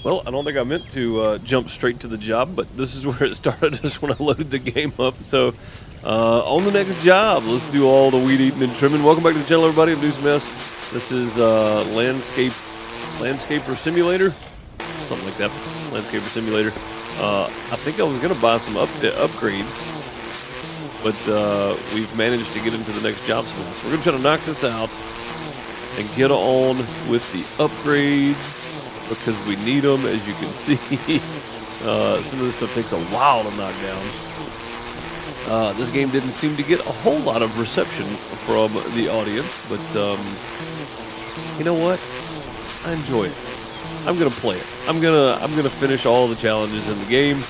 Well, I don't think I meant to jump straight to the job, but this is where it started, is when I loaded the game up. So, on the next job, let's do all the weed eating and trimming. Welcome back to the channel, everybody. I'm DeuceMS. This is Landscaper Simulator, something like that. Landscaper Simulator. I think I was gonna buy some upgrades, but we've managed to get into the next job spot. So we're gonna try to knock this out and get on with the upgrades, because we need them, as you can see. Some of this stuff takes a while to knock down. This game didn't seem to get a whole lot of reception from the audience, but you know what? I enjoy it. I'm gonna play it. I'm gonna finish all the challenges in the game,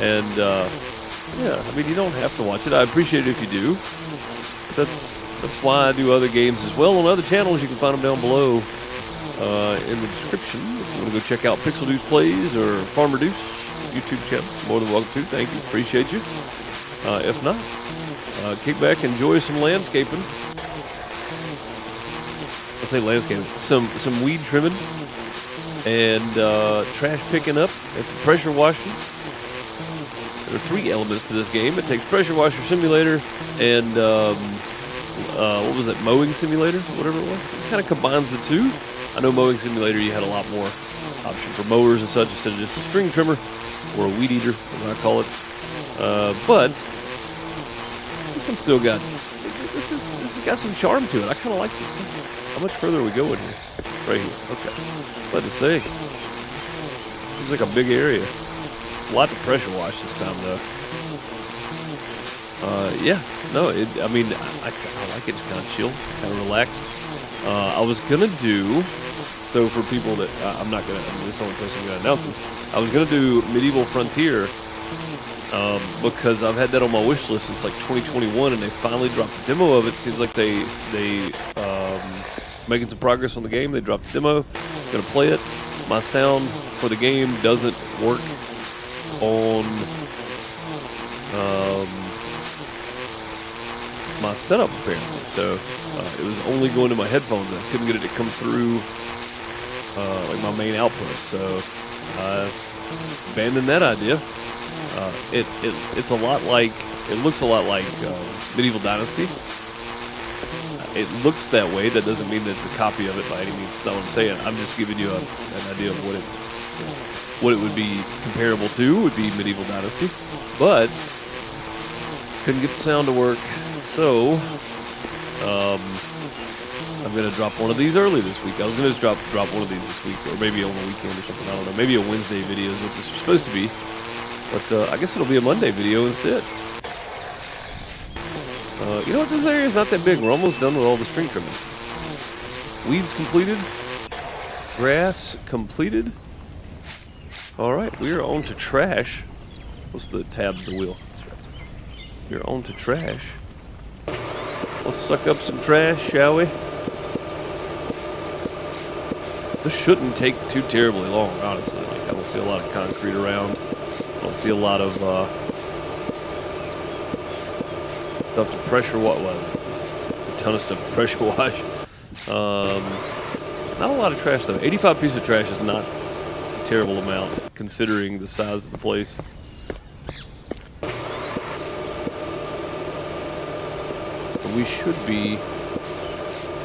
and yeah, I mean, you don't have to watch it. I appreciate it if you do. But that's why I do other games as well on other channels. You can find them down below in the description. If you want to go check out PixelDeucePlays or FarmerDeuce YouTube channel, more than welcome to. Thank you, appreciate you. If not, kick back, enjoy some landscaping. I say landscaping, some weed trimming and trash picking up and some pressure washing. There are 3 elements to this game. It takes pressure washer simulator and what was it, mowing simulator, whatever it was. It kind of combines the two. I know mowing simulator, you had a lot more option for mowers and such instead of just a string trimmer or a weed eater, as I call it. But this one's still got, this has got some charm to it. I kind of like this one. How much further are we going here? Right here. Okay. What to say? Seems like a big area. A lot to pressure wash this time, though. Yeah. No, I mean, I like it. It's kind of chill, kind of relaxed. I was gonna do, so for people that I'm not gonna, this is the only place I'm gonna announce this. I was gonna do Medieval Frontier because I've had that on my wish list since like 2021, and they finally dropped the demo of it. Seems like they making some progress on the game. They dropped the demo. Gonna play it. My sound for the game doesn't work on my setup apparently, so it was only going to my headphones, and I couldn't get it to come through like my main output, so I abandoned that idea. It's a lot like, it looks a lot like Medieval Dynasty. It looks that way. That doesn't mean that it's a copy of it by any means. That's not what I'm saying. I'm just giving you an idea of what it would be comparable to. Would be Medieval Dynasty, but couldn't get the sound to work. So, I'm going to drop one of these early this week. I was going to just drop one of these this week, or maybe on the weekend or something. I don't know. Maybe a Wednesday video is what this was supposed to be. But I guess it'll be a Monday video instead. You know what? This area is not that big. We're almost done with all the string trimming. Weeds completed. Grass completed. All right. We are on to trash. What's the tab of the wheel? That's right. We're on to trash. Let's suck up some trash, shall we? This shouldn't take too terribly long, honestly. Like, I don't see a lot of concrete around. I don't see a lot of stuff to pressure wash. A ton of stuff to pressure wash. Not a lot of trash, though. 85 pieces of trash is not a terrible amount, considering the size of the place. We should be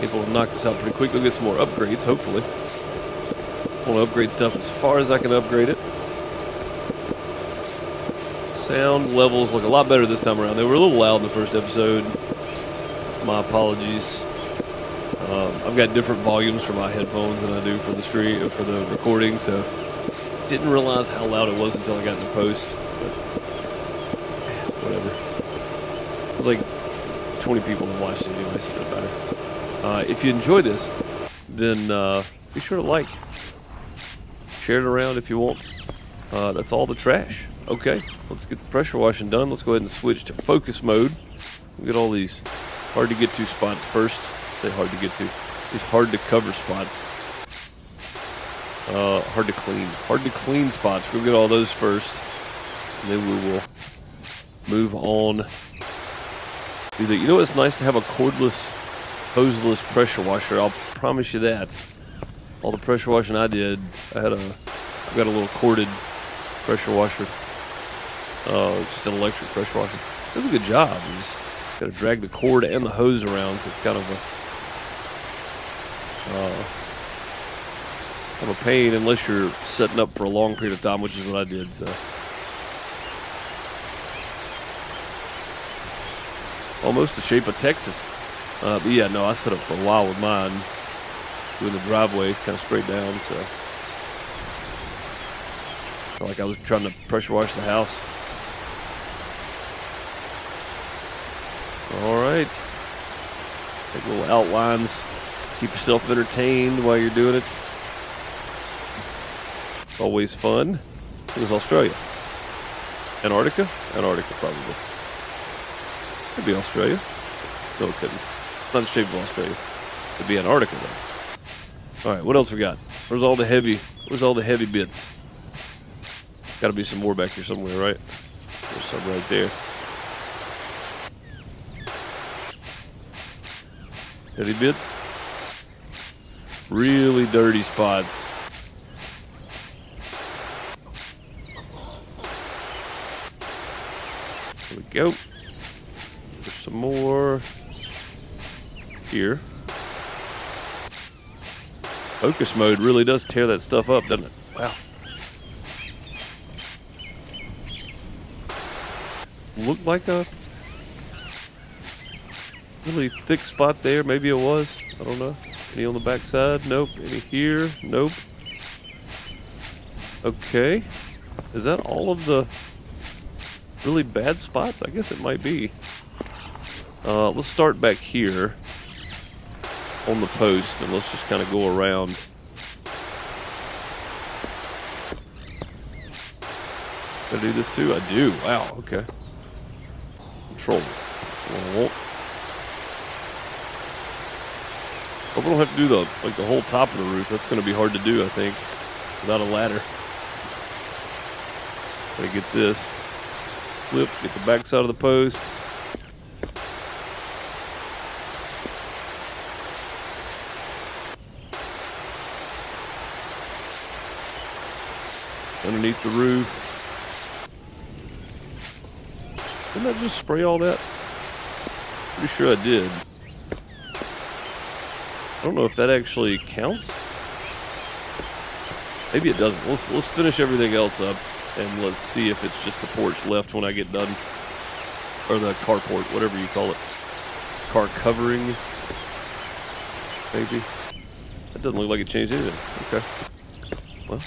able to knock this out pretty quick. We'll get some more upgrades, hopefully. I want to upgrade stuff as far as I can upgrade it. Sound levels look a lot better this time around. They were a little loud in the first episode. That's my apologies. I've got different volumes for my headphones than I do for the stream, for the recording, so didn't realize how loud it was until I got in the post. But whatever. It was like 20 people that watched it anyway, so it doesn't matter. If you enjoy this, then be sure to like. Share it around if you want. That's all the trash. Okay, let's get the pressure washing done. Let's go ahead and switch to focus mode. We'll get all these hard to get to spots first. Say hard to get to. These hard to cover spots. Hard to clean spots. We'll get all those first, and then we will move on. You know, it's nice to have a cordless, hoseless pressure washer. I'll promise you that. All the pressure washing I did, I had a I've got a little corded pressure washer. Just an electric pressure washer. Does a good job. You just got to drag the cord and the hose around, so it's kind of a pain unless you're setting up for a long period of time, which is what I did. So almost the shape of Texas. But yeah, no, I set up for a while with mine, doing the driveway kind of straight down. So felt like I was trying to pressure wash the house. All right, take little outlines, keep yourself entertained while you're doing it. Always fun. It was Australia. Antarctica? Antarctica, probably. Could be Australia. No, it couldn't. Not the shape of Australia. Could be Antarctica, though. All right, what else we got? Where's all the heavy bits? Got to be some more back here somewhere, right? There's some right there. Heavy bits. Really dirty spots. There we go. There's some more here. Focus mode really does tear that stuff up, doesn't it? Wow. Looked like a really thick spot there. Maybe it was. I don't know. Any on the back side? Nope. Any here? Nope. Okay. Is that all of the really bad spots? I guess it might be. Let's start back here on the post and let's just kind of go around. Did I do this too? I do. Wow. Okay. Control. That's what I want. Hope I don't have to do the whole top of the roof. That's going to be hard to do, I think, without a ladder. Gotta get this. Flip, get the back side of the post. Underneath the roof. Didn't I just spray all that? Pretty sure I did. I don't know if that actually counts. Maybe it doesn't. Let's finish everything else up and let's see if it's just the porch left when I get done. Or the carport, whatever you call it. Car covering. Maybe. That doesn't look like it changed anything. Okay. Well.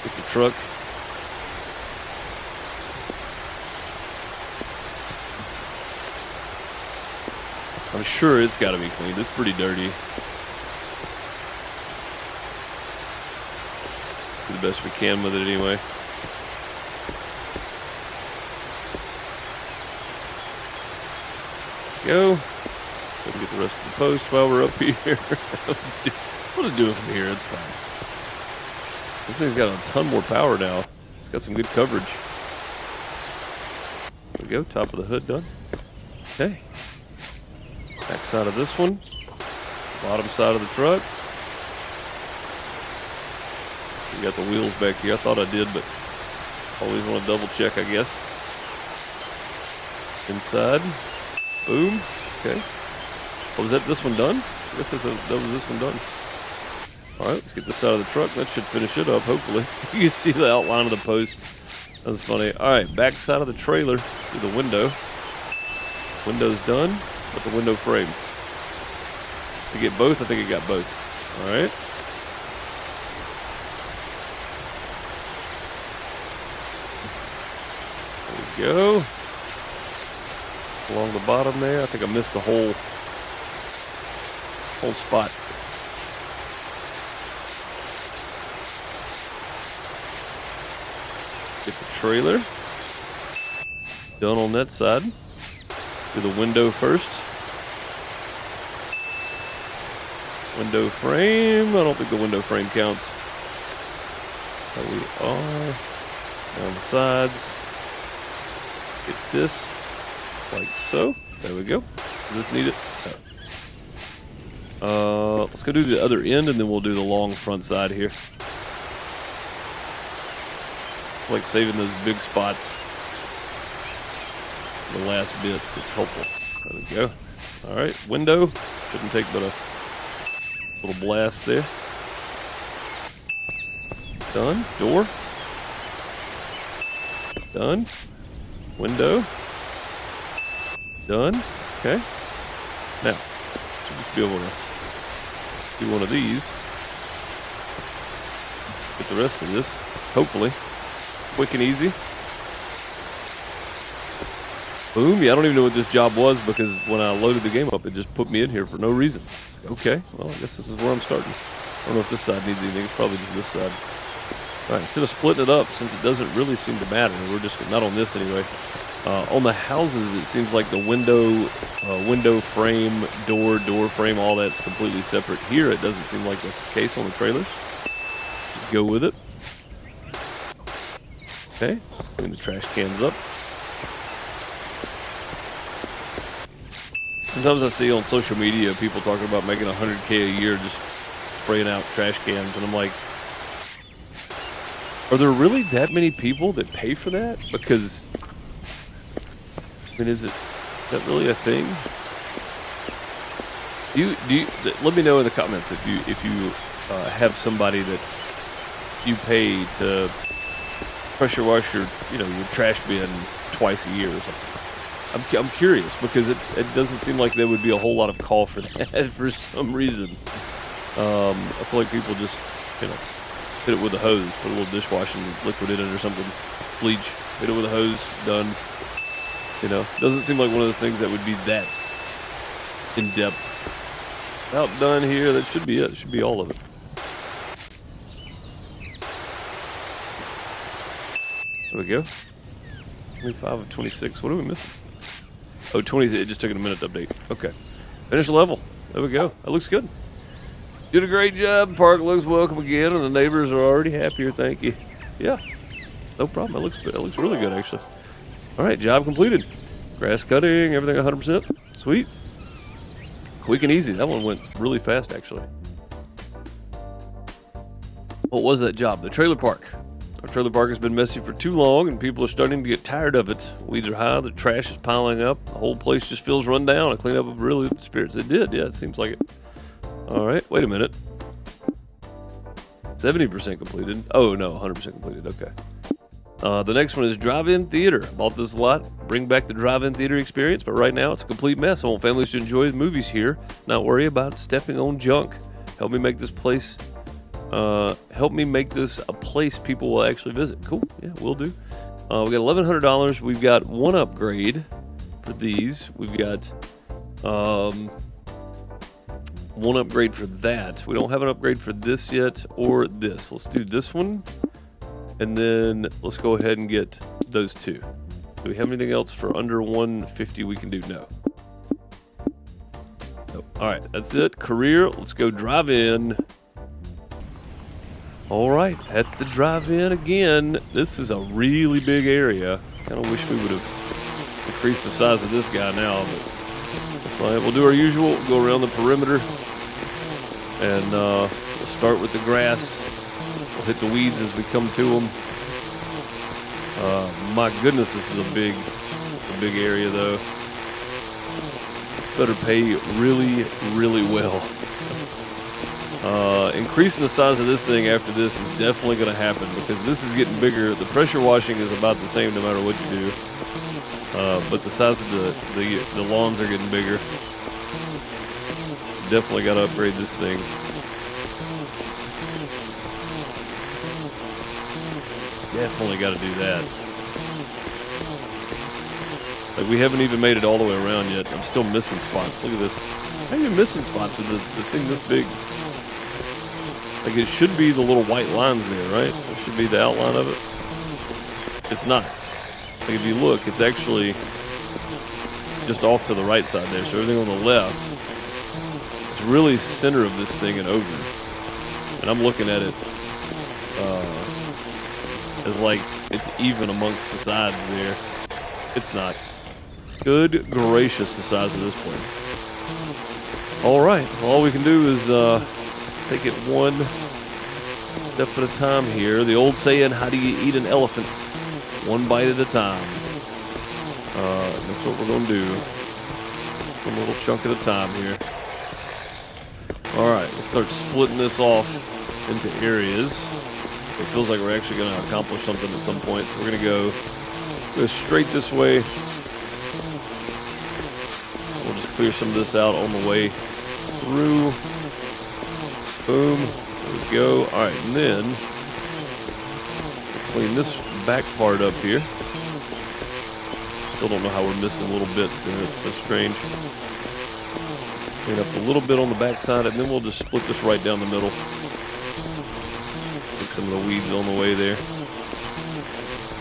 Get the truck. I'm sure it's got to be cleaned. It's pretty dirty. Do the best we can with it anyway. Go. Let me get the rest of the post while we're up here. We'll just do it from here. It's fine. This thing's got a ton more power now. It's got some good coverage. There we go. Top of the hood done. Okay. Back side of this one. Bottom side of the truck. We got the wheels back here. I thought I did, but always want to double check, I guess. Inside. Boom. Okay. Oh, was that this one done? I guess that was this one done. All right, let's get this side of the truck. That should finish it up, hopefully. You can see the outline of the post. That's funny. All right, back side of the trailer through the window. Window's done. With the window frame. To get both, I think it got both. All right. There we go. Along the bottom there, I think I missed the whole spot. Get the trailer done on that side. Do the window first. Window frame. I don't think the window frame counts. There we are. Down the sides. Get this like so. There we go. Does this need it? No. Let's go do the other end, and then we'll do the long front side here. I like saving those big spots. The last bit is helpful. There we go. All right, window. Shouldn't take but a little blast there. Done. Door. Done. Window. Done. Okay. Now, should just be able to do one of these. Get the rest of this, hopefully. Quick and easy. Boom. Yeah, I don't even know what this job was because when I loaded the game up, it just put me in here for no reason. It's like, okay, well, I guess this is where I'm starting. I don't know if this side needs anything. It's probably just this side. All right, instead of splitting it up, since it doesn't really seem to matter, we're just, not on this anyway. On the houses, it seems like the window frame, door frame, all that's completely separate. Here, it doesn't seem like that's the case on the trailers. Just go with it. Okay, let's clean the trash cans up. Sometimes I see on social media people talking about making $100K a year just spraying out trash cans, and I'm like, are there really that many people that pay for that? Because, I mean, is that really a thing? Let me know in the comments if you have somebody that you pay to pressure wash your trash bin twice a year or something. I'm curious because it doesn't seem like there would be a whole lot of call for that for some reason. I feel like people just, hit it with a hose, put a little dishwashing liquid in it or something, bleach, hit it with a hose, done. Doesn't seem like one of those things that would be that in depth. About done here, that should be it. It should be all of it. There we go. 25 of 26. What are we missing? Oh, 20. It just took it a minute to update. Okay. Finish level. There we go. That looks good. Did a great job. Park looks welcome again, and the neighbors are already happier. Thank you. Yeah. No problem. It looks good. It looks really good, actually. All right. Job completed. Grass cutting. Everything 100%. Sweet. Quick and easy. That one went really fast, actually. What was that job? The trailer park. Our trailer park has been messy for too long, and people are starting to get tired of it. Weeds are high, the trash is piling up, the whole place just feels run down. A cleanup of really good spirits. It did, yeah, it seems like it. All right, wait a minute. 70% completed. Oh, no, 100% completed, okay. The next one is drive-in theater. Bought this a lot. Bring back the drive-in theater experience, but right now it's a complete mess. I want families to enjoy the movies here, not worry about stepping on junk. Help me make this a place people will actually visit. Cool. Yeah, we'll do. We got $1,100. We've got one upgrade for these. We've got one upgrade for that. We don't have an upgrade for this yet or this. Let's do this one. And then let's go ahead and get those two. Do we have anything else for under 150 we can do? No. Nope. All right, that's it. Career. Let's go drive in. All right, at the drive-in again. This is a really big area. Kind of wish we would have increased the size of this guy now, but that's all right. We'll do our usual. Go around the perimeter, and we'll start with the grass. We'll hit the weeds as we come to them. My goodness, this is a big area though. Better pay really, really well. Increasing the size of this thing after this is definitely going to happen because this is getting bigger. The pressure washing is about the same no matter what you do. But the size of the lawns are getting bigger. Definitely got to upgrade this thing. Definitely got to do that. Like, we haven't even made it all the way around yet. I'm still missing spots. Look at this. How are you missing spots with the thing this big? Like, it should be the little white lines there, right? It should be the outline of it. It's not. Like, if you look, it's actually just off to the right side there. So everything on the left, it's really center of this thing and over. And I'm looking at it as like it's even amongst the sides there. It's not. Good gracious, the size of this place. All right. Well, all we can do is take it one step at a time here. The old saying, how do you eat an elephant? One bite at a time. That's what we're going to do. One little chunk at a time here. All right. Let's start splitting this off into areas. It feels like we're actually going to accomplish something at some point. So we're going to go straight this way. We'll just clear some of this out on the way through. Boom. There we go. All right, and then we'll clean this back part up here. Still don't know how we're missing little bits there. It's so strange. Clean up a little bit on the back side, and then we'll just split this right down the middle. Take some of the weeds on the way there.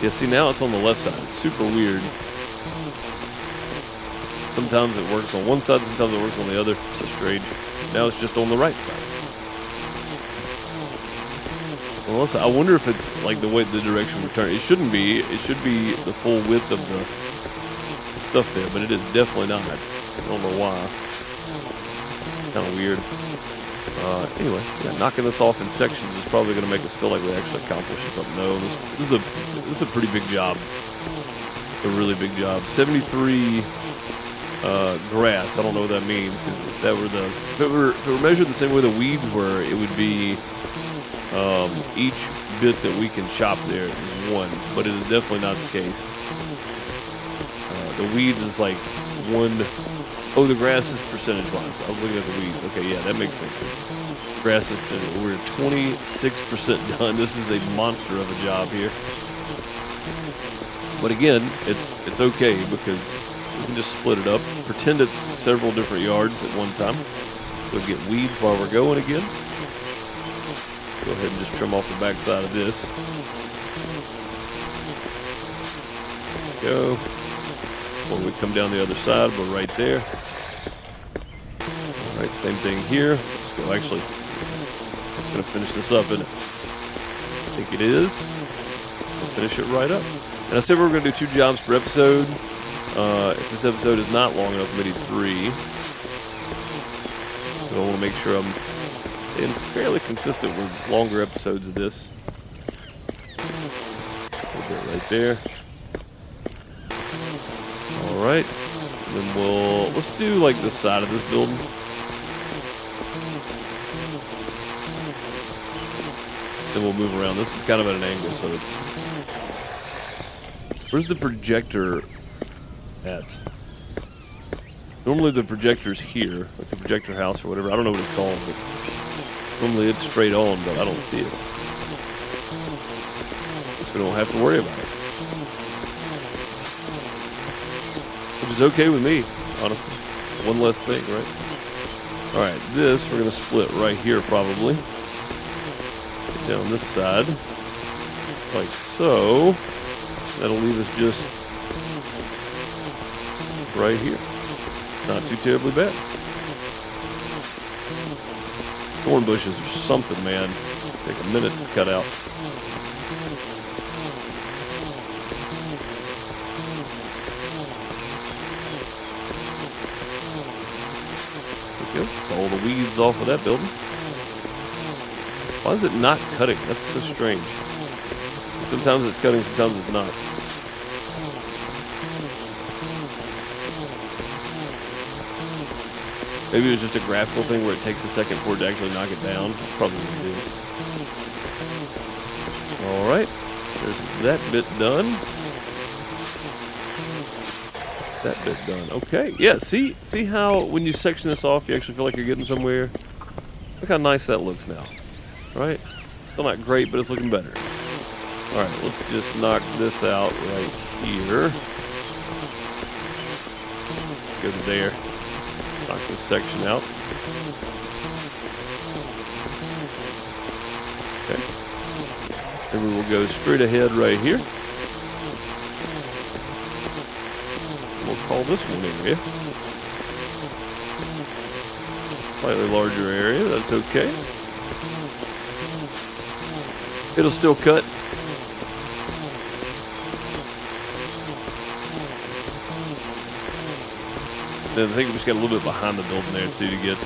Yeah, see, now it's on the left side. It's super weird. Sometimes it works on one side, sometimes it works on the other. So strange. Now it's just on the right side. Well, I wonder if it's like the way the direction we turn. It shouldn't be. It should be the full width of the stuff there, but it is definitely not. I don't know why. Kind of weird. Anyway, yeah, knocking this off in sections is probably going to make us feel like we're actually accomplishing something. No, this is a pretty big job. A really big job. 73 grass. I don't know what that means, because if it were measured the same way the weeds were, it would be each bit that we can chop there is one, but it is definitely not the case. The weeds is like one. Oh, the grass is percentage-wise. I was looking at the weeds. Okay, yeah, that makes sense. Grass is percentage. We're 26% done. This is a monster of a job here. But again, it's okay because we can just split it up. Pretend it's several different yards at one time. We'll get weeds while we're going again. Go ahead and just trim off the back side of this. Go. When we come down the other side, we're right there. All right, same thing here. Let's go. Actually, I'm going to finish this up, isn't it? I think it is. We'll finish it right up. And I said we're going to do 2 jobs per episode. If this episode is not long enough, maybe 3. So I want to make sure I'm staying fairly consistent with longer episodes of this. A little bit right there. All right. And then let's do like this side of this building. Then we'll move around. This is kind of at an angle, so it's... Where's the projector at? Normally the projector's here, like the projector house or whatever. I don't know what it's called, but normally it's straight on, but I don't see it. Guess we don't have to worry about it. Which is okay with me, honestly. One less thing, right? Alright, this we're going to split right here probably. Get down this side. Like so. That'll leave us just right here. Not too terribly bad. Thorn bushes or something, man. Take a minute to cut out. There we go. It's all the weeds off of that building. Why is it not cutting? That's so strange. Sometimes it's cutting, sometimes it's not. Maybe it was just a graphical thing where it takes a second for it to actually knock it down. That's probably what it is. Alright. There's that bit done. That bit done. Okay. Yeah, see how when you section this off, you actually feel like you're getting somewhere? Look how nice that looks now. Right? Still not great, but it's looking better. Alright, let's just knock this out right here. Go to there. Knock this section out. Okay. Then we will go straight ahead right here. We'll call this one area. Slightly larger area, that's okay. It'll still cut. And I think we just got a little bit behind the building there too to get.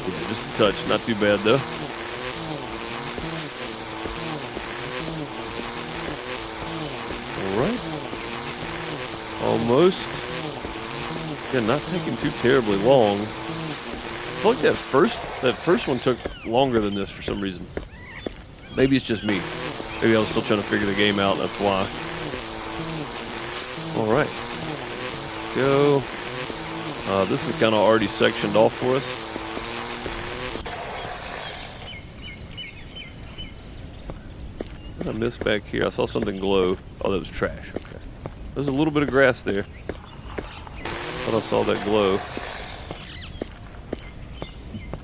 Yeah, just a touch. Not too bad though. All right. Almost. Yeah, not taking too terribly long. I feel like that first one took longer than this for some reason. Maybe it's just me. Maybe I was still trying to figure the game out, that's why. Alright. Go. This is kind of already sectioned off for us. What did I miss back here? I saw something glow. Oh, that was trash. Okay. There's a little bit of grass there. Thought I saw that glow.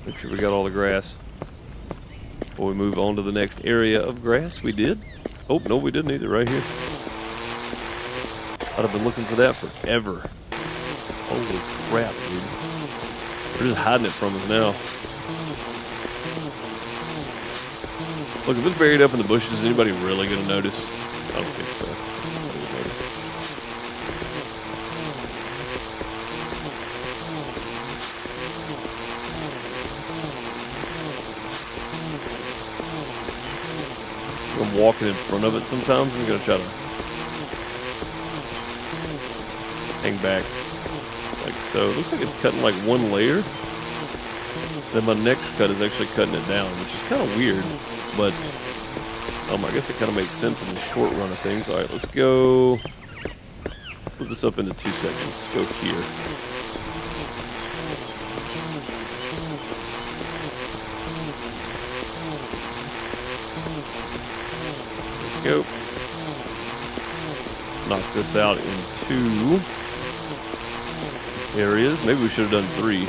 Make sure we got all the grass. Before we move on to the next area of grass, we did. Oh, no, we didn't either, right here. I've been looking for that forever. Holy crap, dude. They're just hiding it from us now. Look, if it's buried up in the bushes, is anybody really going to notice? I don't think so. I'm walking in front of it sometimes. I'm going to try to hang back like so. It looks like it's cutting like one layer. Then my next cut is actually cutting it down, which is kind of weird. But I guess it kind of makes sense in the short run of things. All right, let's go. Put this up into two sections. Let's go here. Go. Knock this out in two areas. Maybe we should have done three.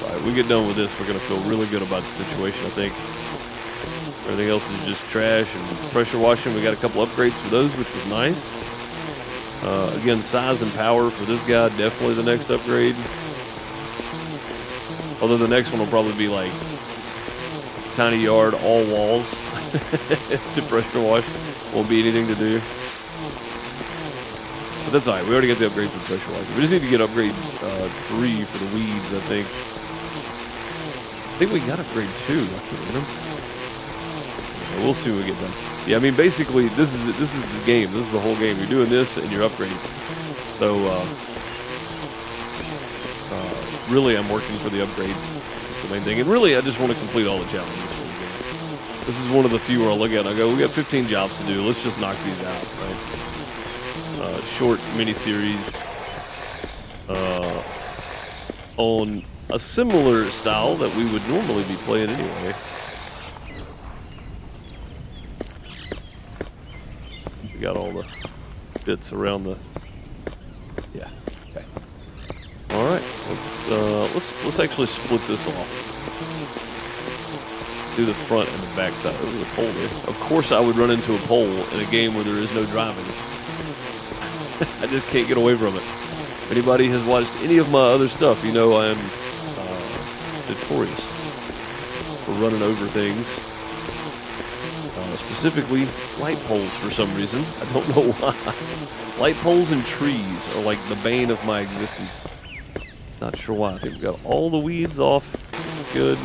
Alright, we get done with this, we're going to feel really good about the situation, I think. Everything else is just trash and pressure washing. We got a couple upgrades for those, which was nice. Again, size and power for this guy, definitely the next upgrade. Although the next one will probably be like tiny yard, all walls. To pressure wash. Won't be anything to do. But that's alright. We already got the upgrade for pressure wash. We just need to get upgrade 3 for the weeds, I think. I think we got upgrade 2. I can't remember. Yeah, we'll see when we get done. Yeah, I mean, basically, this is the game. This is the whole game. You're doing this and you're upgrading. So, really, I'm working for the upgrades. That's the main thing. And really, I just want to complete all the challenges. This is one of the few where I look at it and I go, we got 15 jobs to do. Let's just knock these out, right? Short mini-series on a similar style that we would normally be playing anyway. We got all the bits around the... Yeah, okay. All right, let's actually split this off. Do the front and the back side. There's a pole there. Of course I would run into a pole in a game where there is no driving. I just can't get away from it. If anybody has watched any of my other stuff, you know I am notorious for running over things. Specifically, light poles for some reason. I don't know why. Light poles and trees are like the bane of my existence. Not sure why. I think we got all the weeds off. That's good.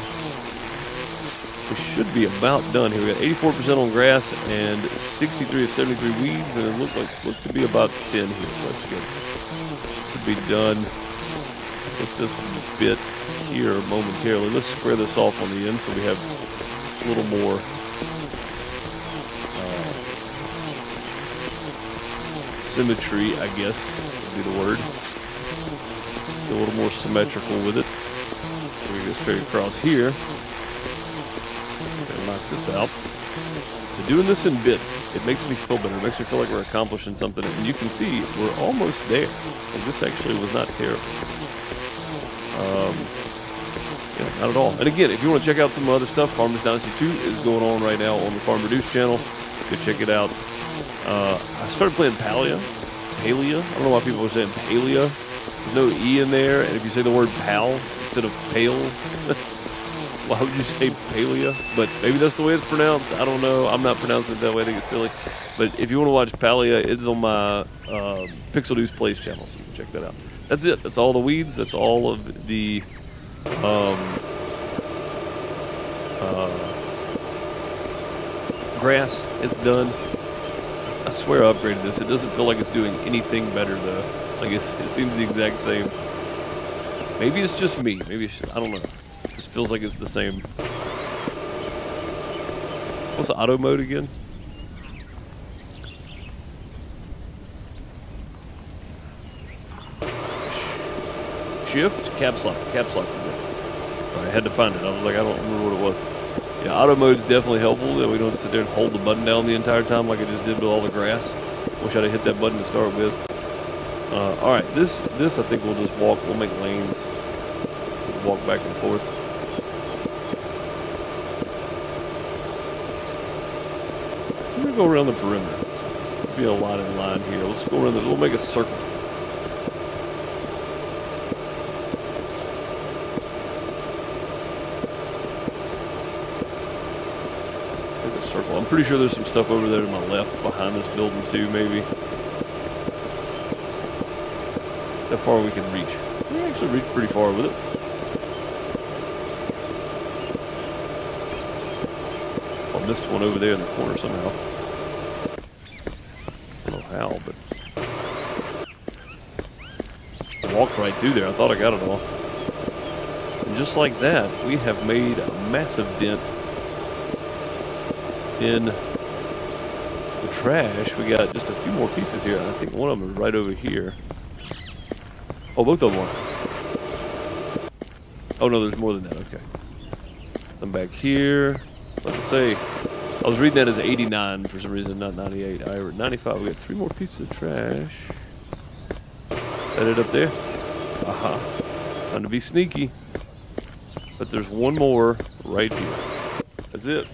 We should be about done here. We got 84% on grass and 63 of 73 weeds, and it looked to be about 10 here, so that's good. Should be done with this bit here momentarily. Let's square this off on the end so we have a little more symmetry, I guess would be the word. Be a little more symmetrical with it. So we go straight across here. Knock this out. So doing this in bits, it makes me feel better. It makes me feel like we're accomplishing something. And you can see we're almost there. And this actually was not terrible. Yeah, not at all. And again, if you want to check out some other stuff, Farmers Dynasty 2 is going on right now on the FarmerDeuce channel. Go check it out. I started playing Palea. I don't know why people are saying Palea. There's no E in there. And if you say the word pal instead of pale, Why would you say palea? But maybe that's the way it's pronounced. I don't know. I'm not pronouncing it that way. I think it's silly. But if you want to watch palea, it's on my PixelDeucePlays channel, so you can check that out. That's it. That's all the weeds. That's all of the grass. It's done. I swear I upgraded this. It doesn't feel like it's doing anything better though. Like it seems the exact same. Maybe it's just me. Maybe it's just, I don't know. It just feels like it's the same. What's the auto mode again? Shift, caps lock. I had to find it. I was like, I don't remember what it was. Yeah, auto mode's definitely helpful. That we don't sit there and hold the button down the entire time like I just did with all the grass. Wish I'd have hit that button to start with. All right, this I think we'll just walk. We'll make lanes. We'll walk back and forth. I'm gonna go around the perimeter. There'll be a lot in line here. Let's go around. We'll make a circle. I'm pretty sure there's some stuff over there to my left behind this building too, maybe. How far we can reach. We can actually reach pretty far with it. I missed one over there in the corner somehow. I don't know how, but I walked right through there. I thought I got it all. And just like that, we have made a massive dent in the trash. We got just a few more pieces here. I think one of them is right over here. Oh, both of them are. Oh no, there's more than that. Okay. I'm back here. Let's say I was reading that as 89 for some reason, not 98. I read 95. We got 3 more pieces of trash. Set it up there. Aha. Trying to be sneaky. But there's one more right here. That's it.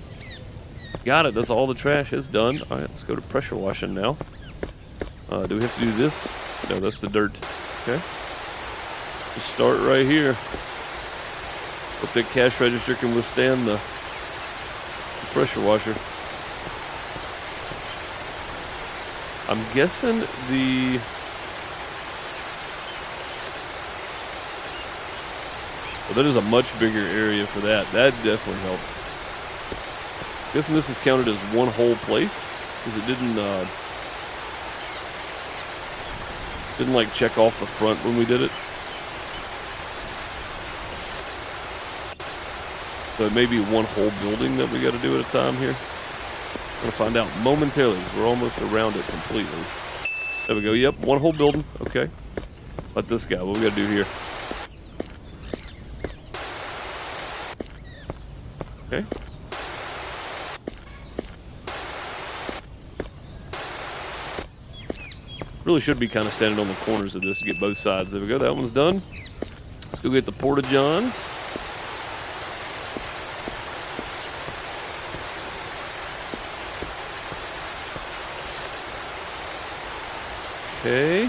Got it. That's all the trash is done. All right, let's go to pressure washing now. Do we have to do this? No, that's the dirt. Okay. Just start right here. Hope that cash register can withstand the pressure washer. I'm guessing the... Well, that is a much bigger area for that. That definitely helps. Guessing this is counted as one whole place, because it didn't like check off the front when we did it. So it may be one whole building that we got to do at a time here. We're gonna find out momentarily. We're almost around it completely. There we go. Yep, one whole building. Okay. Like this guy. What we got to do here? Okay. Really should be kind of standing on the corners of this to get both sides. There we go. That one's done. Let's go get the Porta-Johns. Okay. A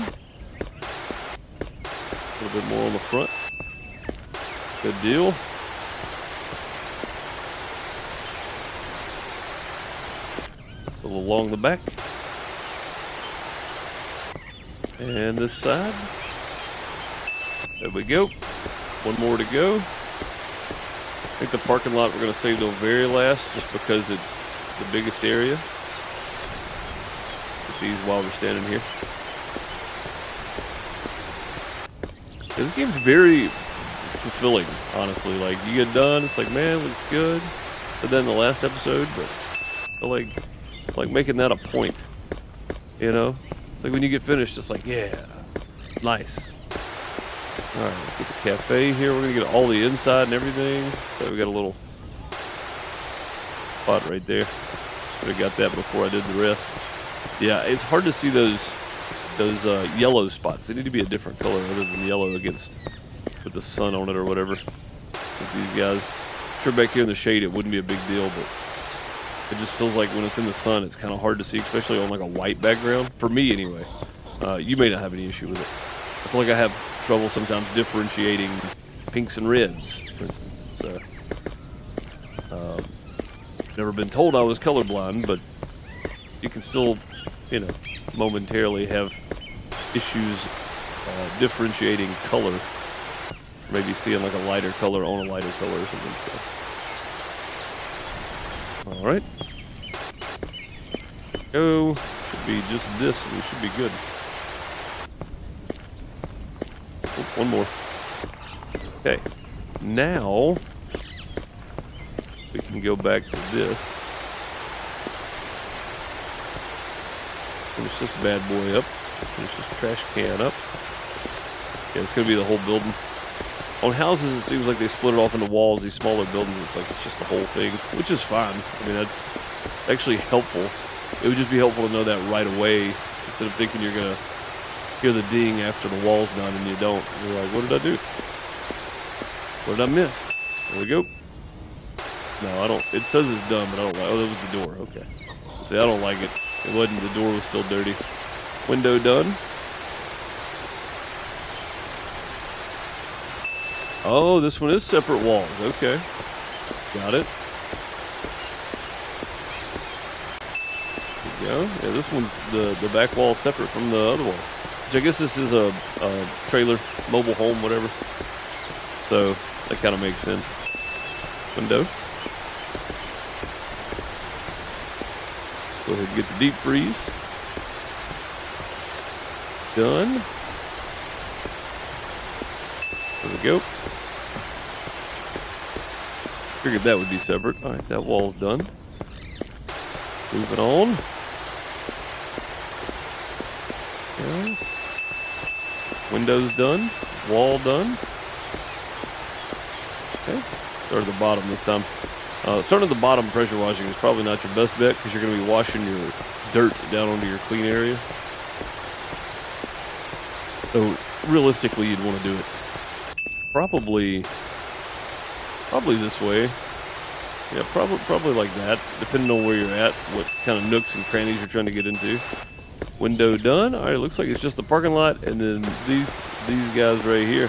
little bit more on the front. Good deal. A little along the back. And this side. There we go. One more to go. I think the parking lot we're going to save till very last just because it's the biggest area. Get these while we're standing here. This game's very fulfilling, honestly. Like, you get done, it's like, man, it looks good. But then the last episode, but I like making that a point, you know? It's like when you get finished, it's like, yeah, nice. All right, let's get the cafe here. We're gonna get all the inside and everything. So we got a little spot right there. Should have got that before I did the rest. Yeah, it's hard to see those yellow spots. They need to be a different color other than yellow against with the sun on it or whatever. With these guys, I'm sure back here in the shade it wouldn't be a big deal, but it just feels like when it's in the sun, it's kind of hard to see, especially on like a white background. For me, anyway. You may not have any issue with it. I feel like I have trouble sometimes differentiating pinks and reds, for instance. So Never been told I was colorblind, but you can still, you know, momentarily have issues differentiating color. Maybe seeing like a lighter color on a lighter color or something. So. All right. Go. Should be just this. We should be good. Oh, one more. Okay. Now we can go back to this. Finish this bad boy up. Finish this trash can up. Yeah, it's gonna be the whole building. On houses, it seems like they split it off into walls. These smaller buildings, it's like it's just the whole thing, which is fine. I mean, that's actually helpful. It would just be helpful to know that right away instead of thinking you're gonna hear the ding after the wall's done and you don't. You're like, what did I do? What did I miss? There we go. No, I don't. It says it's done, but I don't like. Oh, that was the door. Okay. See, I don't like it. It wasn't. The door was still dirty. Window done. Oh, this one is separate walls. Okay. Got it. There we go. Yeah, this one's the back wall separate from the other wall. Which I guess this is a trailer, mobile home, whatever. So that kind of makes sense. Window. Go ahead and get the deep freeze. Done. There we go. Figured that would be separate. Alright, that wall's done. Moving on. Okay. Window's done. Wall done. Okay. Start at the bottom this time. Starting at the bottom, pressure washing is probably not your best bet because you're going to be washing your dirt down onto your clean area. So realistically, you'd want to do it probably this way. Yeah, probably like that, depending on where you're at, what kind of nooks and crannies you're trying to get into. Window done. All right, it looks like it's just the parking lot, and then these guys right here.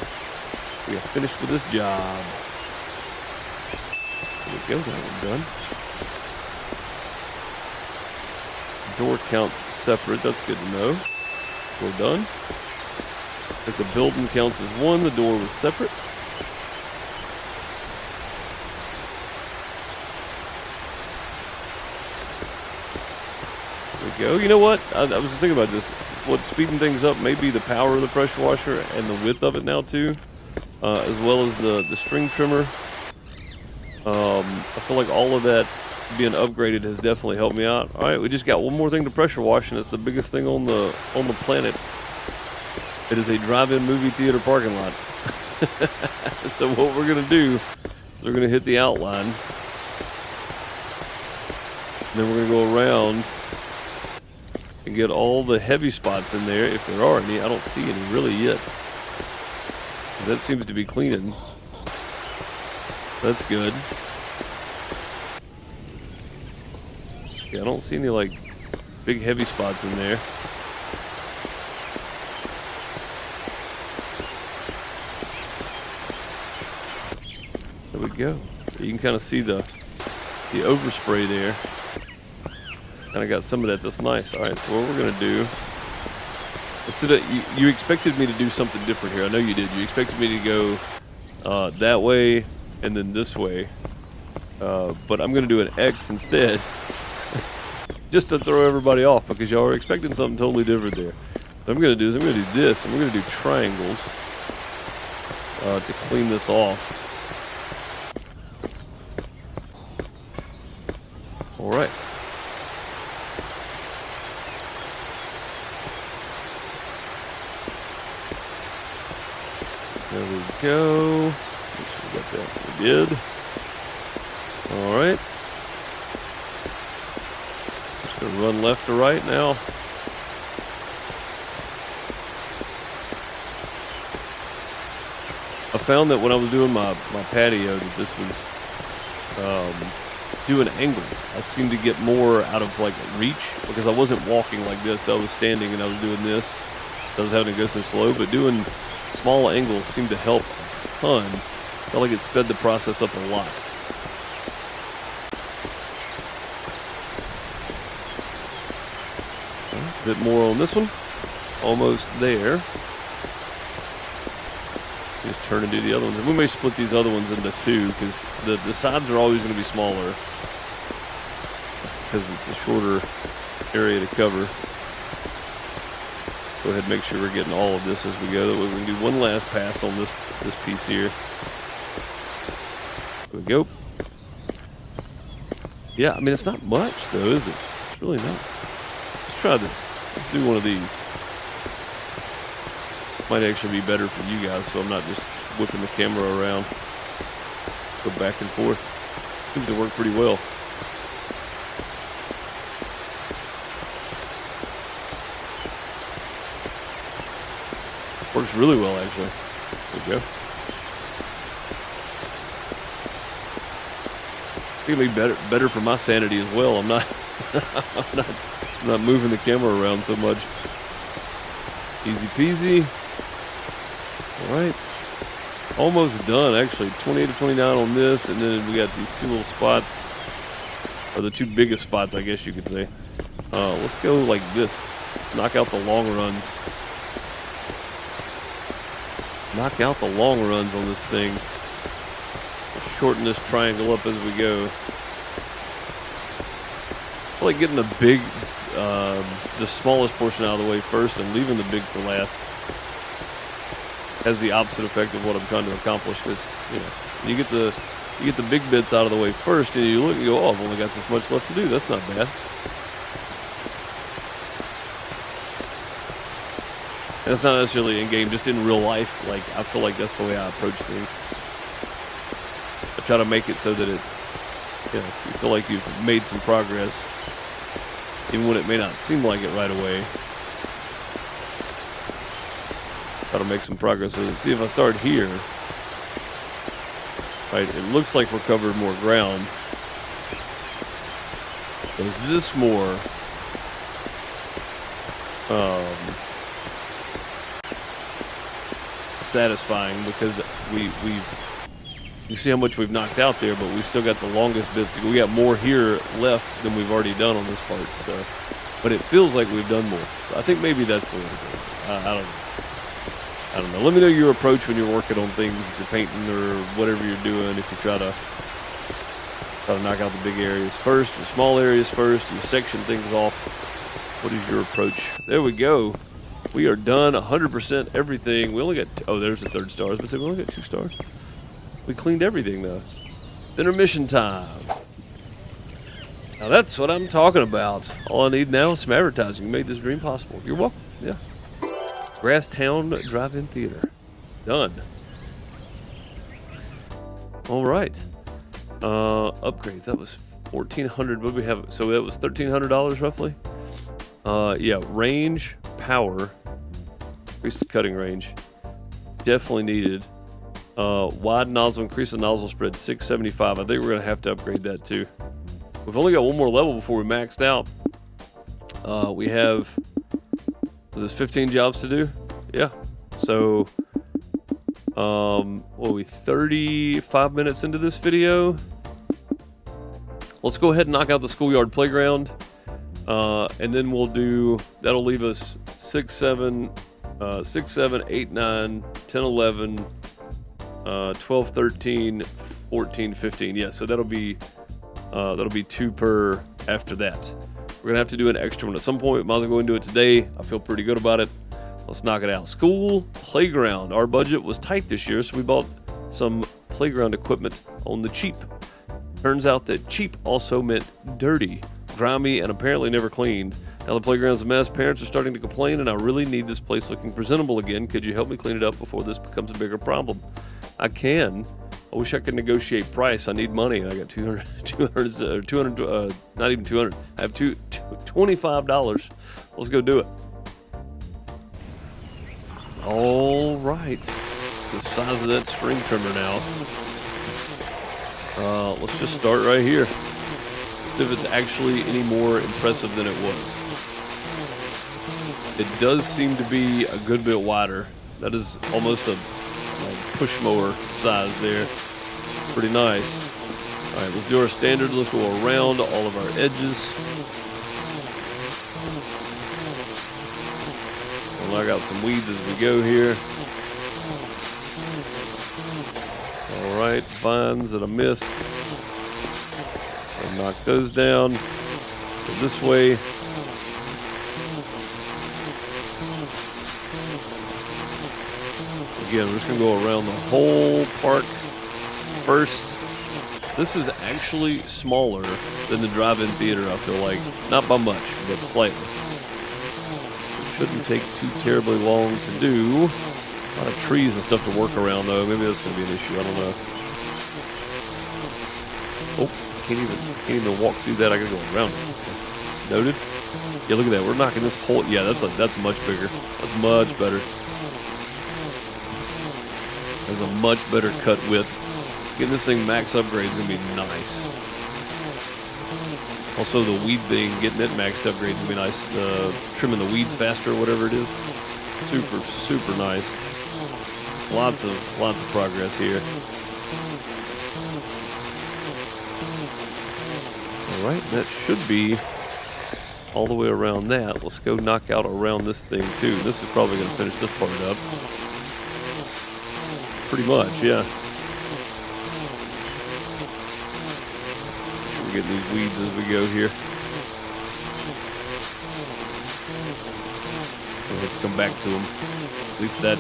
We are finished with this job. There we go, that one done. Door counts separate. That's good to know. We're done. If the building counts as one, the door was separate. There we go. You know what? I was just thinking about this. What's speeding things up may be the power of the pressure washer and the width of it now too, as well as the string trimmer. I feel like all of that being upgraded has definitely helped me out. All right, we just got one more thing to pressure wash, and it's the biggest thing on the planet. It is a drive-in movie theater parking lot. So what we're gonna do is we're gonna hit the outline, and then we're gonna go around and get all the heavy spots in there, if there are any. I don't see any really yet. That seems to be cleaning. That's good. Yeah, I don't see any like big heavy spots in there. There we go. You can kind of see the overspray there. Kind of got some of that. That's nice. All right, so what we're gonna do. Instead of, you expected me to do something different here. I know you did. You expected me to go that way and then this way, but I'm gonna do an X instead, just to throw everybody off because y'all are expecting something totally different there. What I'm gonna do is I'm gonna do this, and we're gonna do triangles to clean this off. All right. There we go. Make sure we got that. We did. All right. Just gonna run left to right now. I found that when I was doing my patio that this was doing angles. I seemed to get more out of like reach because I wasn't walking like this. I was standing and I was doing this. I was having to go so slow, but doing small angles seemed to help a ton. Felt like it sped the process up a lot. A bit more on this one. Almost there. Just turn and do the other ones. And we may split these other ones into two because the sides are always going to be smaller because it's a shorter area to cover. Go ahead and make sure we're getting all of this as we go. That way we can do one last pass on this piece here. There we go. Yeah, I mean, it's not much though, is it? It's really not. Let's try this. Let's do one of these. Might actually be better for you guys, so I'm not just whipping the camera around. Go back and forth. Seems to work pretty well. Works really well, actually. There we go. It's gonna be better for my sanity as well. I'm not I'm not moving the camera around so much. Easy peasy. All right, almost done actually. 28 to 29 on this, and then we got these two little spots, or the two biggest spots, I guess you could say. Let's go like this. Let's knock out the long runs. Knock out the long runs on this thing. Shorten this triangle up as we go. I like getting the smallest portion out of the way first and leaving the big for last. Has the opposite effect of what I'm trying to accomplish, because you get the big bits out of the way first, and you look and you go, oh, I've only got this much left to do. That's not bad. And it's not necessarily in game, just in real life. Like, I feel like that's the way I approach things. I try to make it so that you feel like you've made some progress, even when it may not seem like it right away. Try to make some progress with it. See, if I start here, right, it looks like we're covering more ground. Is this more satisfying, because you see how much we've knocked out there, but we've still got the longest bits. We got more here left than we've already done on this part. So, but it feels like we've done more. So I think maybe that's the way to go. I don't know. Let me know your approach when you're working on things, if you're painting or whatever you're doing. If you try to knock out the big areas first, the small areas first, you section things off. What is your approach? There we go. We are done, 100% everything. We only got, there's the third star. I was going to say, we only got 2 stars. We cleaned everything, though. Intermission time. Now, that's what I'm talking about. All I need now is some advertising. You made this dream possible. You're welcome. Yeah. Grasstown Drive-In Theater. Done. All right. Upgrades. That was $1,400. What did we have? So that was $1,300 roughly. Yeah. Range, power. Increase the cutting range. Definitely needed. Wide nozzle, increase the nozzle spread, 675. I think we're going to have to upgrade that too. We've only got one more level before we maxed out. We have, was this 15 jobs to do? Yeah. So, what are we, 35 minutes into this video? Let's go ahead and knock out the schoolyard playground. And then we'll do, that'll leave us 6, 7, 8, 9, 10, 11, 12, 13, 14, 15. Yeah, so that'll be 2 per after that. We're gonna have to do an extra one at some point. Might as well go into it today. I feel pretty good about it. Let's knock it out. School playground. Our budget was tight this year, so we bought some playground equipment on the cheap. Turns out that cheap also meant dirty, grimy, and apparently never cleaned. Now the playground's a mess. Parents are starting to complain, and I really need this place looking presentable again. Could you help me clean it up before this becomes a bigger problem? I can. I wish I could negotiate price. I need money, and I got $200, not even 200. I have $25. Let's go do it. All right. The size of that string trimmer now. Let's just start right here. See if it's actually any more impressive than it was. It does seem to be a good bit wider. That is almost a push mower size there. Pretty nice. All right, let's do our standard. Let's go around all of our edges. knock out some weeds as we go here. All right, vines that I missed. I'll knock those down. Go this way. Again, we're just gonna go around the whole park first. This is actually smaller than the drive-in theater, I feel like. Not by much, but slightly. It shouldn't take too terribly long to do. A lot of trees and stuff to work around, though. Maybe that's gonna be an issue, I don't know. Oh, can't even walk through that. I gotta go around it. Noted. Yeah, look at that. We're knocking this whole. Yeah, that's much bigger. That's much better. That's a much better cut width. Getting this thing max upgrade is gonna be nice. Also, the weed thing, getting it maxed upgrade is gonna be nice. Trimming the weeds faster, or whatever it is. Super, super nice. Lots of progress here. All right, that should be all the way around that. Let's go knock out around this thing too. This is probably going to finish this part up. Pretty much, yeah. Make sure we get these weeds as we go here. We'll have to come back to them. At least that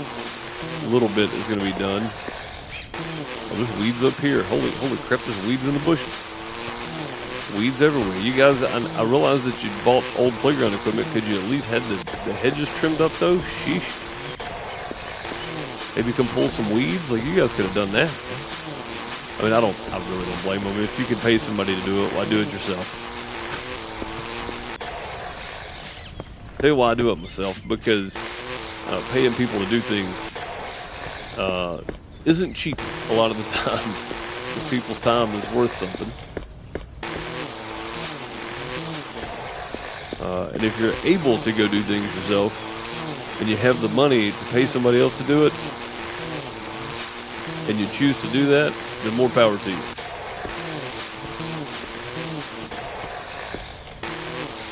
little bit is going to be done. Oh, there's weeds up here. Holy crap, there's weeds in the bushes. Weeds everywhere. You guys, I realize that you bought old playground equipment. Could you at least have the hedges trimmed up though? Sheesh. Maybe come pull some weeds. Like, you guys could have done that. I mean, I really don't blame them. If you can pay somebody to do it, why do it yourself? Tell you why I do it myself, because paying people to do things isn't cheap a lot of the times. Because people's time is worth something. And if you're able to go do things yourself, and you have the money to pay somebody else to do it, and you choose to do that, then more power to you.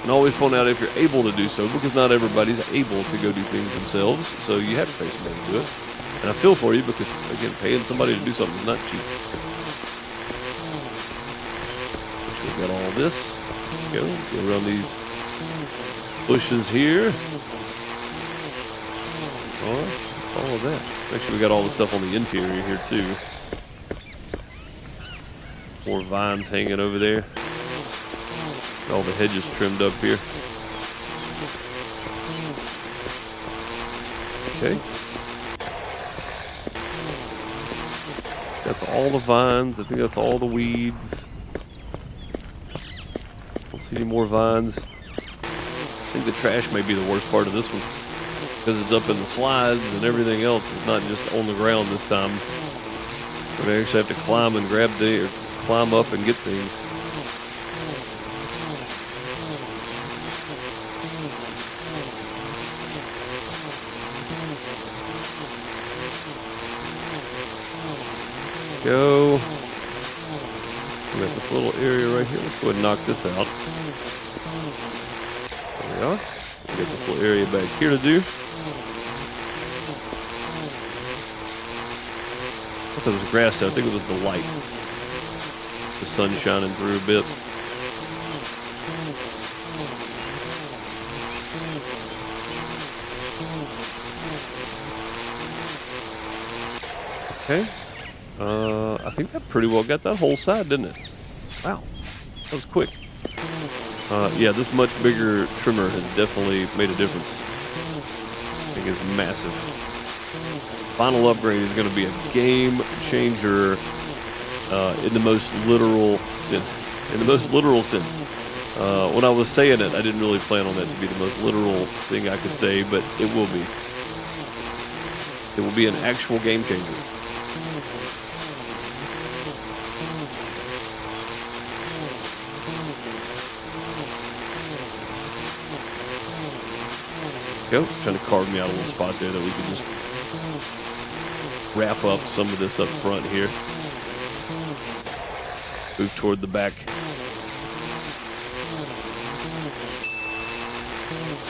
And always point out if you're able to do so, because not everybody's able to go do things themselves, so you have to pay somebody to do it. And I feel for you because, again, paying somebody to do something is not cheap. Make sure we got all this. Go around these bushes here. Alright, all of that. Make sure we got all the stuff on the interior here too. More vines hanging over there. All the hedges trimmed up here. Okay. That's all the vines. I think that's all the weeds. Don't see any more vines. I think the trash may be the worst part of this one, because it's up in the slides and everything else. It's not just on the ground this time. We actually have to climb and grab or climb up and get things. Go. We got this little area right here. Let's go ahead and knock this out. There we are. We got this little area back here to do. I thought it was grass there. I think it was the light. The sun shining through a bit. Okay. I think that pretty well got that whole side, didn't it? Wow. That was quick. Yeah, this much bigger trimmer has definitely made a difference. I think it's massive. Final upgrade is going to be a game changer in the most literal sense. In the most literal sense. When I was saying it, I didn't really plan on that to be the most literal thing I could say, but it will be. It will be an actual game changer. Go. Trying to carve me out a little spot there that we can just wrap up some of this up front here. Move toward the back.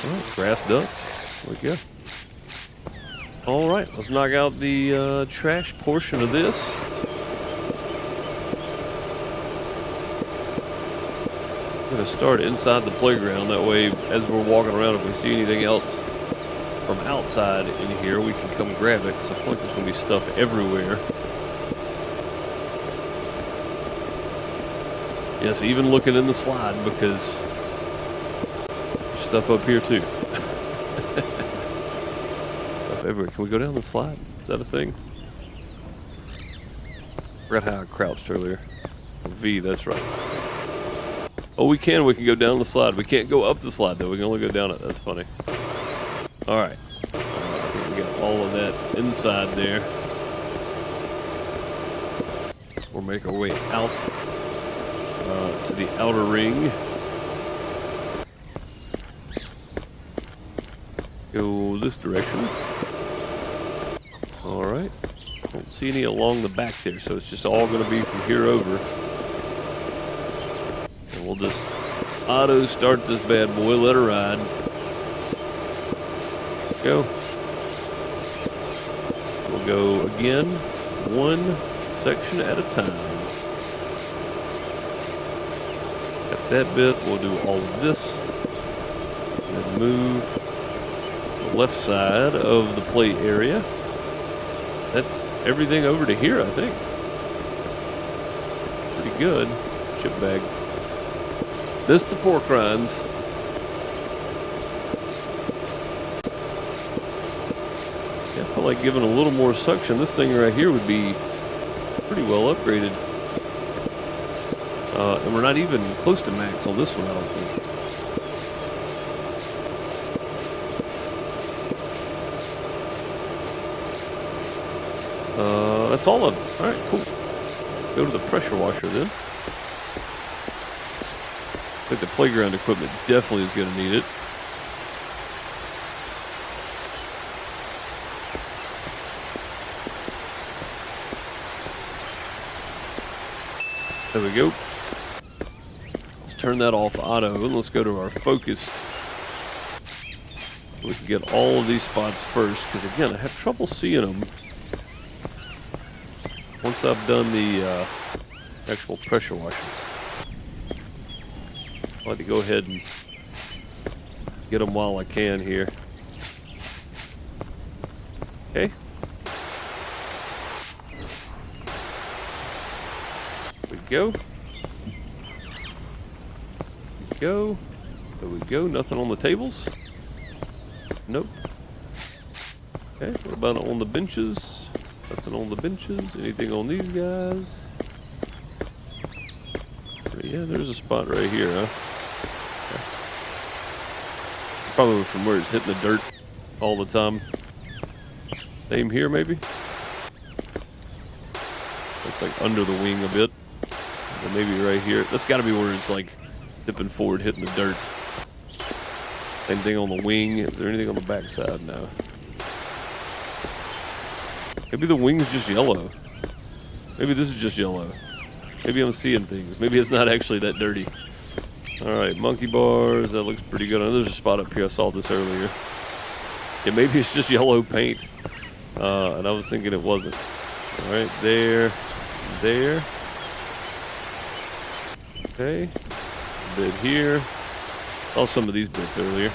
All right, grassed up. There we go. All right, let's knock out the trash portion of this. I'm gonna start inside the playground. That way, as we're walking around, if we see anything else from outside in here, we can come grab it. Because I feel like there's gonna be stuff everywhere. Yes, even looking in the slide because there's stuff up here too. Stuff everywhere. Can we go down the slide? Is that a thing? Forgot how I crouched earlier. V, that's right. Oh, we can go down the slide. We can't go up the slide though. We can only go down it. That's funny. All right. I think we got all of that inside there. We'll make our way out to the outer ring. Go this direction. All right. Don't see any along the back there, so it's just all going to be from here over. And we'll just auto start this bad boy. Let her ride. Go. We'll go again, one section at a time. Got that bit. We'll do all of this. And then move the left side of the play area. That's everything over to here, I think. Pretty good. Chip bag. This the pork rinds. Yeah, I feel like giving a little more suction. This thing right here would be pretty well upgraded. And we're not even close to max on this one, I don't think. That's all of it. Alright, cool. Go to the pressure washer then. I think the playground equipment definitely is going to need it. There we go. Let's turn that off auto and let's go to our focus. We can get all of these spots first because again, I have trouble seeing them once I've done the actual pressure washers. I'd like to go ahead and get them while I can here. Okay. There we go. Go. There we go. Nothing on the tables. Nope. Okay. What about on the benches? Nothing on the benches. Anything on these guys? Yeah, there's a spot right here, huh? Okay. Probably from where it's hitting the dirt all the time. Same here, maybe? Looks like under the wing a bit. And maybe right here. That's got to be where it's like tipping forward, hitting the dirt. Same thing on the wing. Is there anything on the back side? No. Maybe the wing's just yellow. Maybe this is just yellow. Maybe I'm seeing things. Maybe it's not actually that dirty. Alright, monkey bars. That looks pretty good. I know there's a spot up here. I saw this earlier. Yeah, maybe it's just yellow paint. And I was thinking it wasn't. Alright, there. There. Okay. A bit here. Saw some of these bits earlier.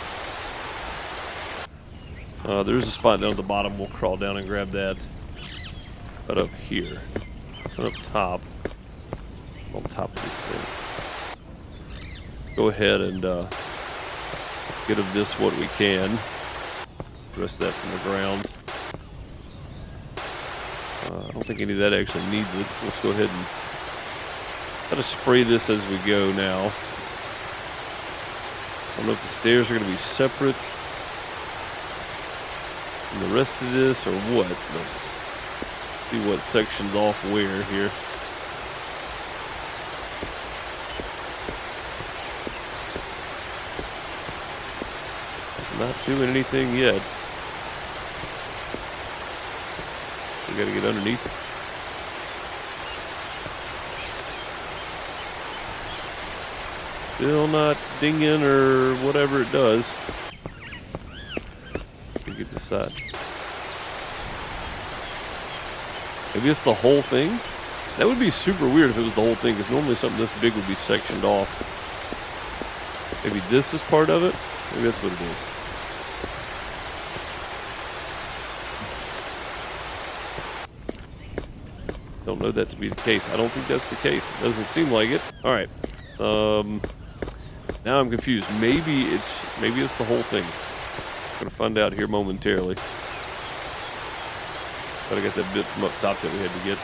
There's a spot down at the bottom. We'll crawl down and grab that. But up here. Up top. On top of this thing. Go ahead and get of this what we can. The rest of that from the ground. I don't think any of that actually needs it. So let's go ahead and try to spray this as we go now. I don't know if the stairs are going to be separate from the rest of this or what. But see what section's off where here. Not doing anything yet. We gotta get underneath. Still not dinging or whatever it does. Let me get this side. Maybe it's the whole thing? That would be super weird if it was the whole thing, because normally something this big would be sectioned off. Maybe this is part of it? Maybe that's what it is. Don't know that to be the case. I don't think that's the case. It doesn't seem like it. Alright. Now I'm confused. Maybe it's the whole thing. Gonna find out here momentarily. But I got that bit from up top that we had to get.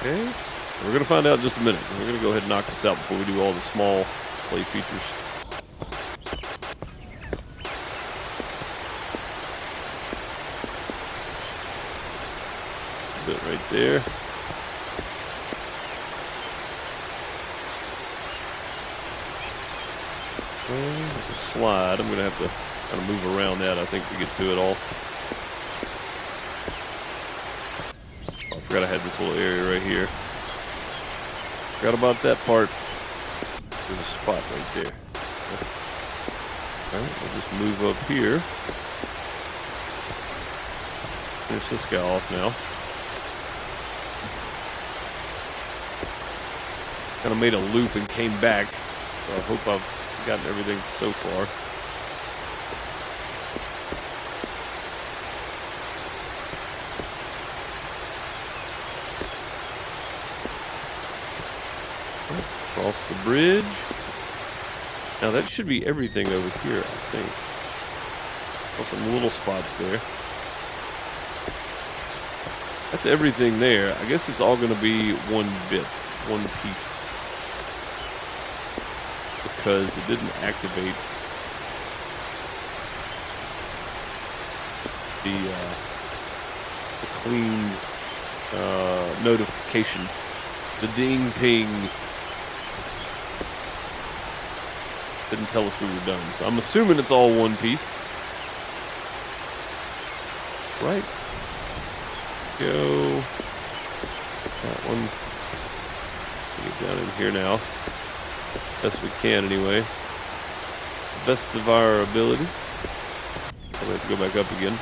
Okay. We're gonna find out in just a minute. We're gonna go ahead and knock this out before we do all the small play features. Bit right there. With the slide, I'm going to have to kind of move around that, I think, to get to it all. Oh, I forgot I had this little area right here. Forgot about that part. There's a spot right there. Alright, I'll just move up here. Finish this guy off now. Kind of made a loop and came back, so I hope I've gotten everything so far. Across the bridge. Now that should be everything over here, I think. Some little spots there. That's everything there. I guess it's all going to be one bit, one piece. Because it didn't activate the clean notification, the ding ping didn't tell us we were done. So I'm assuming it's all one piece. Right. Go. That one. Get down in here now. Best we can, anyway. Best of our ability. Probably have to go back up again.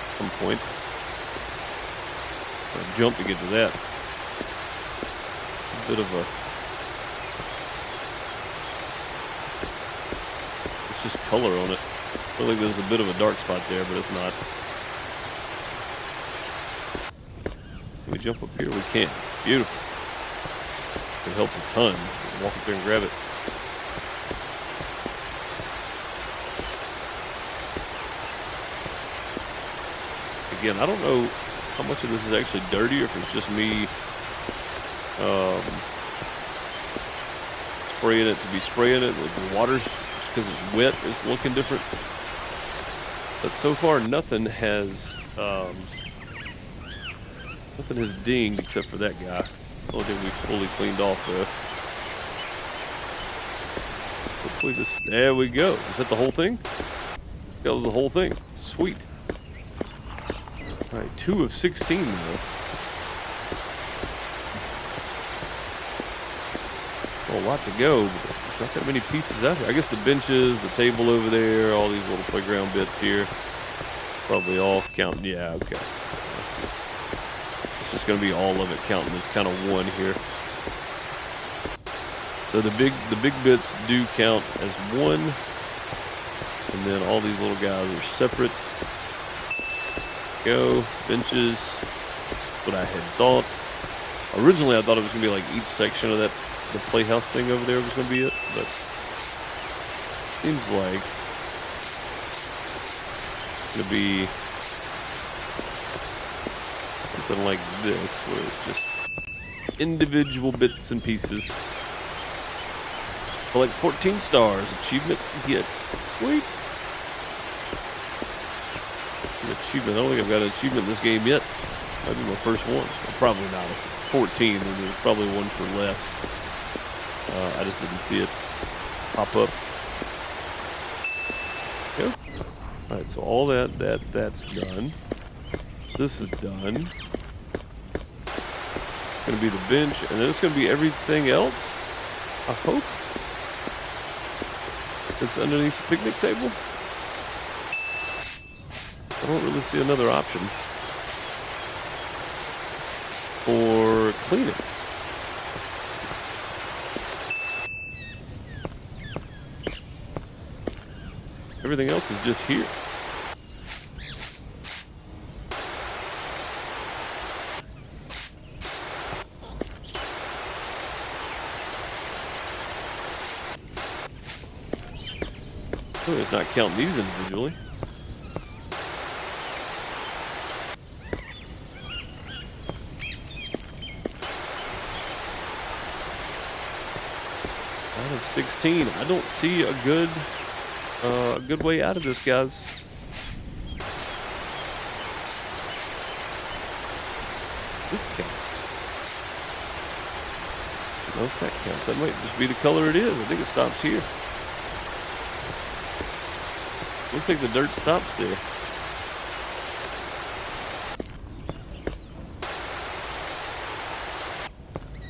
At some point. I'll jump to get to that. A bit of a... It's just color on it. I feel like there's a bit of a dark spot there, but it's not. Can we jump up here? We can. Beautiful. It helps a ton. Walk up there and grab it. Again, I don't know how much of this is actually dirty or if it's just me spraying it to be spraying it. The water's just because it's wet, it's looking different. But so far, nothing has dinged except for that guy. The only thing we've fully cleaned off though. Hopefully this, there we go. Is that the whole thing? That was the whole thing. Sweet. Alright, 2 of 16 now. Well, a lot to go, but there's not that many pieces out there. I guess the benches, the table over there, all these little playground bits here. Probably all counting. Yeah, okay. It's just going to be all of it counting as kind of one here. So the big bits do count as one, and then all these little guys are separate. Go benches. What I had thought. Originally, I thought it was going to be like each section of that the playhouse thing over there was going to be it, but seems like it's going to be something like this, where it's just individual bits and pieces. Collect 14 stars. Achievement get. Sweet. An achievement. I don't think I've got an achievement in this game yet. Might be my first one. Well, probably not. 14, and there's probably one for less. I just didn't see it pop up. Go. Alright, so all that's done. This is done. It's going to be the bench, and then it's going to be everything else, I hope. It's underneath the picnic table. I don't really see another option for cleaning. Everything else is just here. Oh, it's not counting these individually. Out of 16, I don't see a good way out of this, guys. This counts. I don't know if that counts. That might just be the color it is. I think it stops here. Looks like the dirt stops there.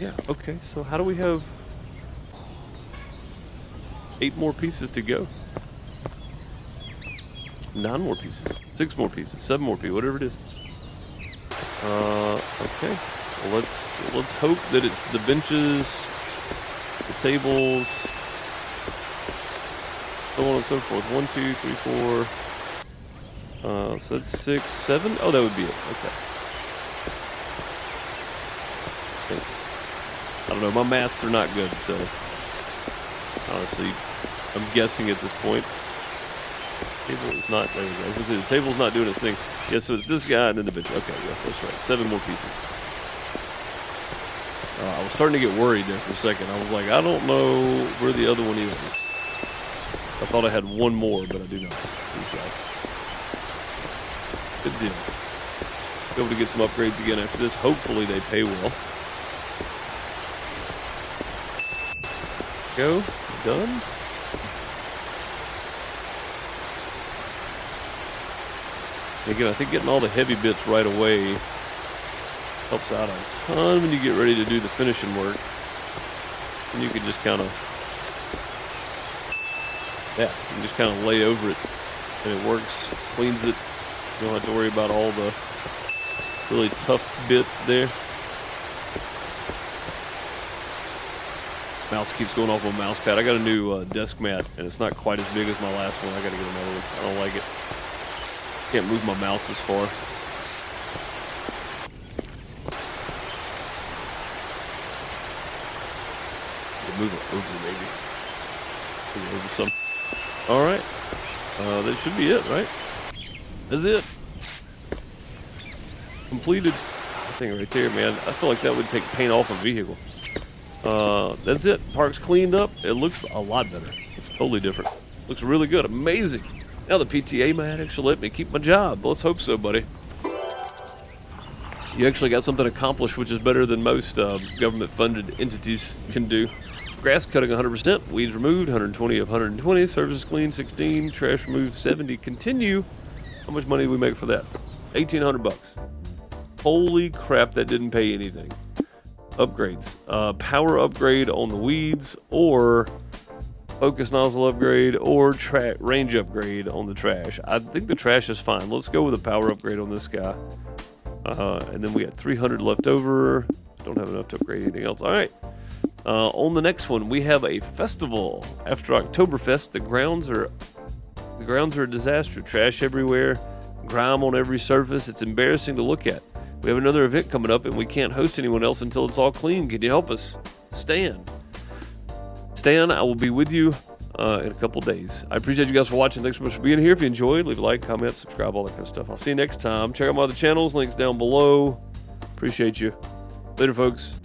Yeah, okay. So how do we have 8 more pieces to go? 9 more pieces, 6 more pieces, 7 more pieces, whatever it is. Okay. Well, let's hope that it's the benches, the tables, so on and so forth. 1, 2, 3, 4. So that's 6, 7. Oh, that would be it. Okay. I don't know. My maths are not good, so honestly, I'm guessing at this point. Table is not, there we go. I was gonna say, the table's not doing its thing. Yeah, so it's this guy and then the bench. Okay, yes, that's right. 7 more pieces. I was starting to get worried there for a second. I was like, I don't know where the other one is. I thought I had 1 more, but I do not. These guys. Good deal. Be able to get some upgrades again after this. Hopefully they pay well. Go. Done. Again, I think getting all the heavy bits right away helps out a ton when you get ready to do the finishing work. And you can just kind of, you can just kind of lay over it and it works, cleans it. You don't have to worry about all the really tough bits there. Mouse keeps going off my mouse pad. I got a new desk mat and it's not quite as big as my last one. I got to get another one. I don't like it. Can't move my mouse as far. Move it over, maybe. Move it over some. All right. That should be it, right? That's it. Completed. That thing right there, man. I feel like that would take paint off a vehicle. That's it. Park's cleaned up. It looks a lot better. It's totally different. Looks really good. Amazing. Now the PTA might actually let me keep my job. Let's hope so, buddy. You actually got something accomplished, which is better than most government-funded entities can do. Grass cutting 100%, weeds removed 120 of 120, surfaces clean 16, trash removed 70. Continue. How much money did we make for that? 1,800 bucks. Holy crap, that didn't pay anything. Upgrades. Power upgrade on the weeds, or focus nozzle upgrade, or range upgrade on the trash. I think the trash is fine. Let's go with a power upgrade on this guy. And then we got 300 left over. Don't have enough to upgrade anything else. All right. On the next one, we have a festival. After Oktoberfest, the grounds are a disaster. Trash everywhere, grime on every surface. It's embarrassing to look at. We have another event coming up, and we can't host anyone else until it's all clean. Can you help us? Stan, I will be with you in a couple days. I appreciate you guys for watching. Thanks so much for being here. If you enjoyed, leave a like, comment, subscribe, all that kind of stuff. I'll see you next time. Check out my other channels. Links down below. Appreciate you. Later, folks.